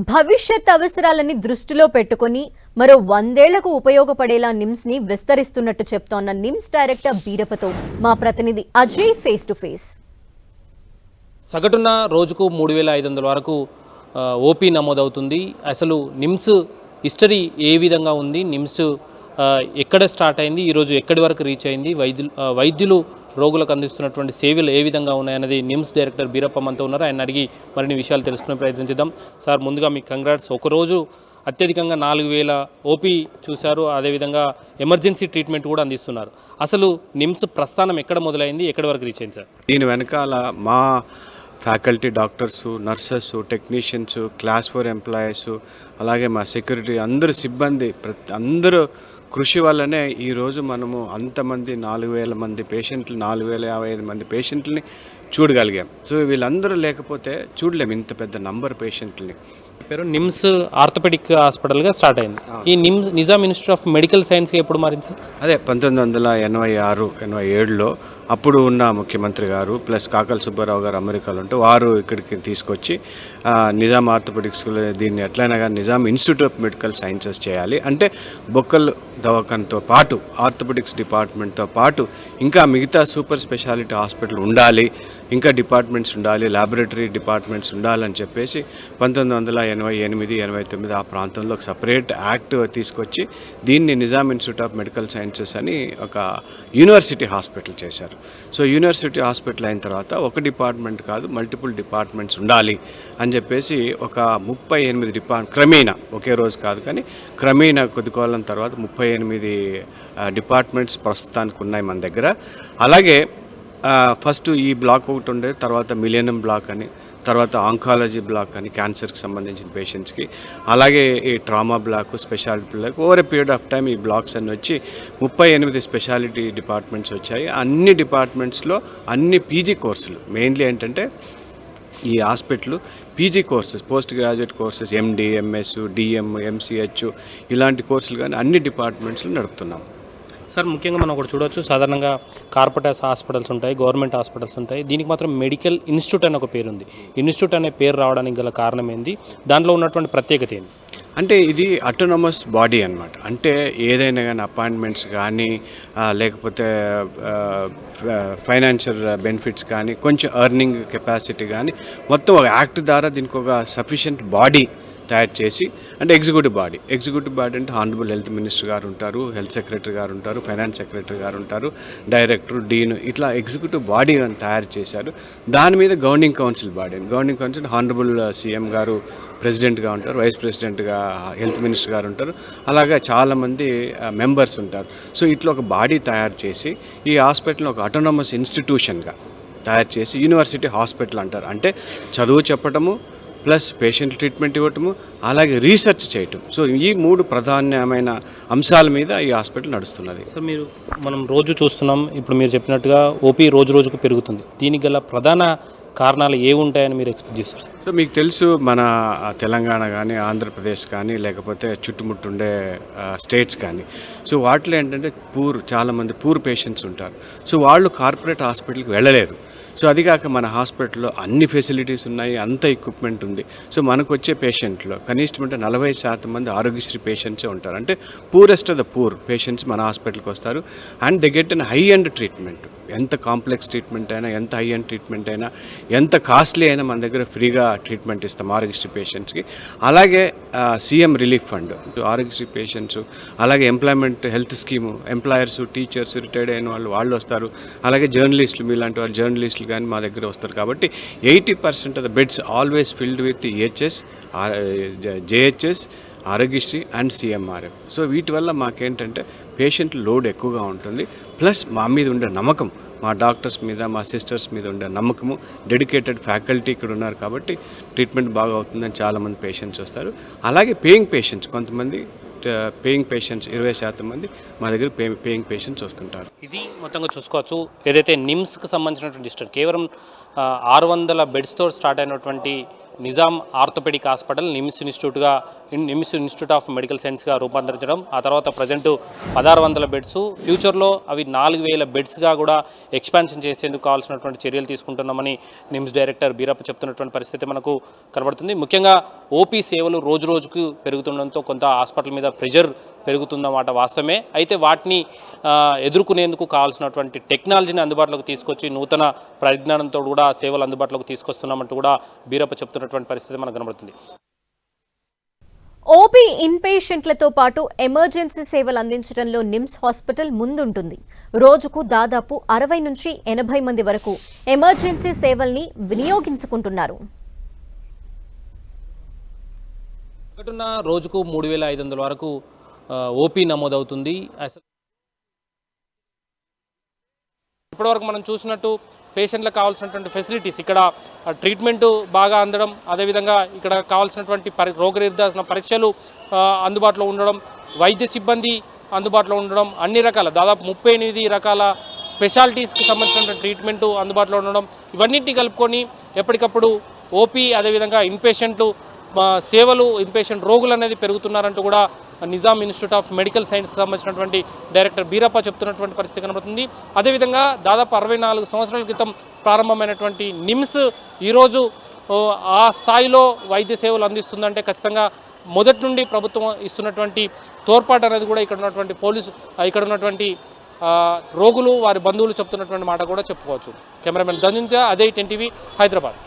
భవిష్యత్ అవసరాలని దృష్టిలో పెట్టుకొని మరో 100 ఏళ్లకు ఉపయోగపడేలా నిమ్స్ ని విస్తరిస్తున్నట్టు చెప్తోన్న నిమ్స్ డైరెక్టర్ బీరప్పతో మా ప్రతినిధి అజయ్ ఫేస్ టు ఫేస్. సగటున రోజుకు 3500 వరకు ఓపీ నమోదవుతుంది. అసలు నిమ్స్ హిస్టరీ ఏ విధంగా ఉంది, నిమ్స్ ఎక్కడ స్టార్ట్ అయింది, ఈరోజు ఎక్కడి వరకు రీచ్ అయింది, వైద్యులు రోగులకు అందిస్తున్నటువంటి సేవలు ఏ విధంగా ఉన్నాయన్నది నిమ్స్ డైరెక్టర్ బీరప్ప మనతో ఉన్నారు. ఆయన అడిగి మరిన్ని విషయాలు తెలుసుకునే ప్రయత్నం చేద్దాం. సార్, ముందుగా మీకు కంగ్రాట్స్. ఒకరోజు అత్యధికంగా 4000 ఓపీ చూశారు, అదేవిధంగా ఎమర్జెన్సీ ట్రీట్మెంట్ కూడా అందిస్తున్నారు. అసలు నిమ్స్ ప్రస్థానం ఎక్కడ మొదలైంది, ఎక్కడి వరకు రీచ్ అయింది సార్? దీని వెనకాల మా faculty doctors, nurses, technicians, class 4 employees, అలాగే మా సెక్యూరిటీ అందరు సిబ్బంది అందరూ కృషి వల్లనే ఈరోజు మనము అంతమంది 4000 మంది పేషెంట్లు, 4055 మంది పేషెంట్లని చూడగలిగాం. సో వీళ్ళందరూ లేకపోతే చూడలేము ఇంత పెద్ద నంబర్ పేషెంట్లని. పేరు నిమ్స్ ఆర్థోపెడిక్ హాస్పిటల్గా స్టార్ట్ అయింది. ఈ నిజాం ఇన్స్టిట్యూట్ ఆఫ్ మెడికల్ సైన్స్కి ఎప్పుడు మారింది సార్? అదే 1986-87లో అప్పుడు ఉన్న ముఖ్యమంత్రి గారు ప్లస్ కాకల సుబ్బారావు గారు అమెరికాలో ఉంటే వారు ఇక్కడికి తీసుకొచ్చి నిజాం ఆర్థోపెడిక్స్లో దీన్ని ఎట్లయినా కానీ Nizam institute of medical sciences చేయాలి అంటే బొక్కల్ దవాఖానతో పాటు ఆర్థోపెడిక్స్ డిపార్ట్మెంట్తో పాటు ఇంకా మిగతా సూపర్ స్పెషాలిటీ హాస్పిటల్ ఉండాలి, ఇంకా డిపార్ట్మెంట్స్ ఉండాలి, ల్యాబొరేటరీ డిపార్ట్మెంట్స్ ఉండాలని చెప్పేసి 1988-89 ఆ ప్రాంతంలో ఒక సపరేట్ యాక్ట్ తీసుకొచ్చి దీన్ని Nizam institute of medical sciences అని ఒక యూనివర్సిటీ హాస్పిటల్ చేశారు. సో యూనివర్సిటీ హాస్పిటల్ అయిన తర్వాత ఒక డిపార్ట్మెంట్ కాదు మల్టిపుల్ డిపార్ట్మెంట్స్ ఉండాలి అని చెప్పేసి ఒక 38 క్రమేణా, ఒకే రోజు కాదు కానీ క్రమేణా కొద్ది కాలం తర్వాత 38 డిపార్ట్మెంట్స్ ప్రస్తుతానికి ఉన్నాయి మన దగ్గర. అలాగే ఫస్ట్ ఈ బ్లాక్ ఒకటి ఉండే, తర్వాత మిలేనియం బ్లాక్ అని, తర్వాత ఆంకాలజీ బ్లాక్ అని క్యాన్సర్కి సంబంధించిన పేషెంట్స్కి, అలాగే ఈ trauma block, specialty block, over a period of time ఈ బ్లాక్స్ అన్ని వచ్చి 38 స్పెషాలిటీ డిపార్ట్మెంట్స్ వచ్చాయి. అన్ని డిపార్ట్మెంట్స్లో అన్ని పీజీ కోర్సులు, మెయిన్లీ ఏంటంటే ఈ hospital PG courses, post graduate courses, MD, MS, DM, MCh ఇలాంటి కోర్సులు కానీ అన్ని డిపార్ట్మెంట్స్లో నడుపుతున్నాం. సార్, ముఖ్యంగా మనం ఒకటి చూడవచ్చు, సాధారణంగా కార్పొరేట్ హాస్పిటల్స్ ఉంటాయి, గవర్నమెంట్ హాస్పిటల్స్ ఉంటాయి, దీనికి మాత్రం మెడికల్ ఇన్స్టిట్యూట్ అనే ఒక పేరు ఉంది. ఇన్స్టిట్యూట్ అనే పేరు రావడానికి గల కారణం ఏంది, దాంట్లో ఉన్నటువంటి ప్రత్యేకత ఏంది? అంటే ఇది అటోనమస్ బాడీ అన్నమాట. అంటే ఏదైనా కానీ అపాయింట్మెంట్స్ కానీ లేకపోతే ఫైనాన్షియల్ బెనిఫిట్స్ కానీ కొంచెం ఎర్నింగ్ కెపాసిటీ కానీ మొత్తం ఒక యాక్ట్ ద్వారా దీనికి ఒక సఫిషియెంట్ బాడీ తయారు చేసి, అంటే ఎగ్జిక్యూటివ్ బాడీ అంటే హానరబుల్ హెల్త్ మినిస్టర్ గారు ఉంటారు, హెల్త్ సెక్రటరీ గారు ఉంటారు, ఫైనాన్స్ సెక్రటరీ గారు ఉంటారు, డైరెక్టర్, డీన్, ఇట్లా ఎగ్జిక్యూటివ్ బాడీ అని తయారు చేశారు. దాని మీద గవర్నింగ్ కౌన్సిల్ హానరబుల్ సీఎం గారు ప్రెసిడెంట్గా ఉంటారు, వైస్ ప్రెసిడెంట్గా హెల్త్ మినిస్టర్ గారు ఉంటారు, అలాగే చాలామంది మెంబర్స్ ఉంటారు. సో ఇట్లా ఒక బాడీ తయారు చేసి ఈ హాస్పిటల్ని ఒక అటోనమస్ ఇన్స్టిట్యూషన్గా తయారు చేసి యూనివర్సిటీ హాస్పిటల్ అంటారు. అంటే చదువు చెప్పటము ప్లస్ పేషెంట్ ట్రీట్మెంట్ ఇవ్వటము, అలాగే రీసెర్చ్ చేయటం. సో ఈ 3 ప్రధానమైన అంశాల మీద ఈ హాస్పిటల్ నడుస్తున్నది. సో మనం రోజు చూస్తున్నాం, ఇప్పుడు మీరు చెప్పినట్టుగా ఓపీ రోజు రోజుకు పెరుగుతుంది. దీనికి గల ప్రధాన కారణాలు ఏమి ఉంటాయని మీరు ఎక్స్పెక్ట్ చేస్తారు? సో మీకు తెలుసు, మన తెలంగాణ కానీ ఆంధ్రప్రదేశ్ కానీ లేకపోతే చుట్టుముట్టుండే స్టేట్స్ కానీ, సో వాటిలో ఏంటంటే చాలామంది పూర్ పేషెంట్స్ ఉంటారు. సో వాళ్ళు కార్పొరేట్ హాస్పిటల్కి వెళ్ళలేరు. సో అదిగాక మన హాస్పిటల్లో అన్ని ఫెసిలిటీస్ ఉన్నాయి, అంత ఎక్విప్మెంట్ ఉంది. సో మనకు వచ్చే పేషెంట్లో కనీసం అంటే 40% మంది ఆరోగ్యశ్రీ పేషెంట్సే ఉంటారు. అంటే poorest of the poor patients మన హాస్పిటల్కి వస్తారు. And they get an high end treatment. ఎంత కాంప్లెక్స్ ట్రీట్మెంట్ అయినా, ఎంత హై ఎండ్ ట్రీట్మెంట్ అయినా, ఎంత కాస్ట్లీ అయినా మన దగ్గర ఫ్రీగా ట్రీట్మెంట్ ఇస్తాం ఆరోగ్యశ్రీ పేషెంట్స్కి. అలాగే CM relief fund Aarogyasri patients, అలాగే employment health scheme, employers, teachers, retired అయిన వాళ్ళు వస్తారు. అలాగే జర్నలిస్టులు, మీలాంటి వాళ్ళు జర్నలిస్టులు కానీ మా దగ్గర వస్తారు. కాబట్టి 80% of the beds always filled with EHS, JHS, Aarogyasri and CMRF. So వీటి వల్ల మాకేంటంటే పేషెంట్ లోడ్ ఎక్కువగా ఉంటుంది. ప్లస్ మా మీద ఉండే నమ్మకం, మా డాక్టర్స్ మీద, మా సిస్టర్స్ మీద ఉండే నమ్మకము, డెడికేటెడ్ ఫ్యాకల్టీ ఇక్కడ ఉన్నారు కాబట్టి ట్రీట్మెంట్ బాగా అవుతుందని చాలామంది పేషెంట్స్ వస్తారు. అలాగే పేయింగ్ పేషెంట్స్, కొంతమంది పేయింగ్ పేషెంట్స్ 20% మంది మా దగ్గర పేయింగ్ పేషెంట్స్ వస్తుంటారు. ఇది మొత్తంగా చూసుకోవచ్చు. ఏదైతే నిమ్స్కి సంబంధించినటువంటి డిస్ట్రిక్ట్ కేవలం 600 బెడ్స్తో స్టార్ట్ అయినటువంటి Nizam orthopaedic hospital NIMS institute of medical సైన్స్గా రూపాంతరించడం, ఆ తర్వాత ప్రజెంట్ 1600 బెడ్స్, ఫ్యూచర్లో అవి 4000 బెడ్స్గా కూడా ఎక్స్పాన్షన్ చేసేందుకు కావాల్సినటువంటి చర్యలు తీసుకుంటున్నామని నిమ్స్ డైరెక్టర్ బీరప్ప చెప్తున్నటువంటి పరిస్థితి మనకు కనబడుతుంది. ముఖ్యంగా ఓపీ సేవలు రోజు రోజుకు పెరుగుతుండడంతో కొంత హాస్పిటల్ మీద ప్రెషర్ పెరుగుతుందన్నమాట వాస్తవమే. అయితే వాటిని ఎదుర్కొనేందుకు కావాల్సినటువంటి టెక్నాలజీని అందుబాటులోకి తీసుకొచ్చి నూతన పరిజ్ఞానంతో కూడా సేవలు అందుబాటులోకి తీసుకొస్తున్నామంటూ కూడా బీరప్ప చెప్తున్నటువంటి పరిస్థితి మనకు కనబడుతుంది. ఓపీ ఇన్పేషెంట్లతో పాటు ఎమర్జెన్సీ సేవలు అందించడంలో నిమ్స్ హాస్పిటల్ ముందుంటుంది. రోజుకు దాదాపు 60 నుంచి 80 మంది వరకు ఎమర్జెన్సీ సేవల్ని వినియోగించుకుంటున్నారు. సగటున రోజుకు 3500 వరకు ఓపీ నమోదవుతుంది. అసలు ఇప్పటివరకు మనం చూసినట్టు పేషెంట్లకు కావాల్సినటువంటి ఫెసిలిటీస్, ఇక్కడ ట్రీట్మెంట్ బాగా అందడం, అదేవిధంగా ఇక్కడ కావాల్సినటువంటి రోగ నిర్ధారణ పరీక్షలు అందుబాటులో ఉండడం, వైద్య సిబ్బంది అందుబాటులో ఉండడం, అన్ని రకాల దాదాపు 38 రకాల స్పెషాలిటీస్కి సంబంధించిన ట్రీట్మెంటు అందుబాటులో ఉండడం, ఇవన్నింటినీ కలుపుకొని ఎప్పటికప్పుడు ఓపీ అదేవిధంగా ఇన్పేషెంట్లు సేవలు, ఇన్పేషెంట్ రోగులు అనేది పెరుగుతున్నారంటూ కూడా నిజాం ఇన్స్టిట్యూట్ ఆఫ్ మెడికల్ సైన్స్కి సంబంధించినటువంటి డైరెక్టర్ బీరప్ప చెప్తున్నటువంటి పరిస్థితి కనబడుతుంది. అదేవిధంగా దాదాపు 64 సంవత్సరాల క్రితం ప్రారంభమైనటువంటి నిమ్స్ ఈరోజు ఆ స్థాయిలో వైద్య సేవలు అందిస్తుందంటే ఖచ్చితంగా మొదటి నుండి ప్రభుత్వం ఇస్తున్నటువంటి తోడ్పాటు అనేది కూడా ఇక్కడ ఉన్నటువంటి రోగులు వారి బంధువులు చెప్తున్నటువంటి మాట కూడా చెప్పుకోవచ్చు. కెమెరామెన్ ధనుంజయ, అదే 10 టీవీ, హైదరాబాద్.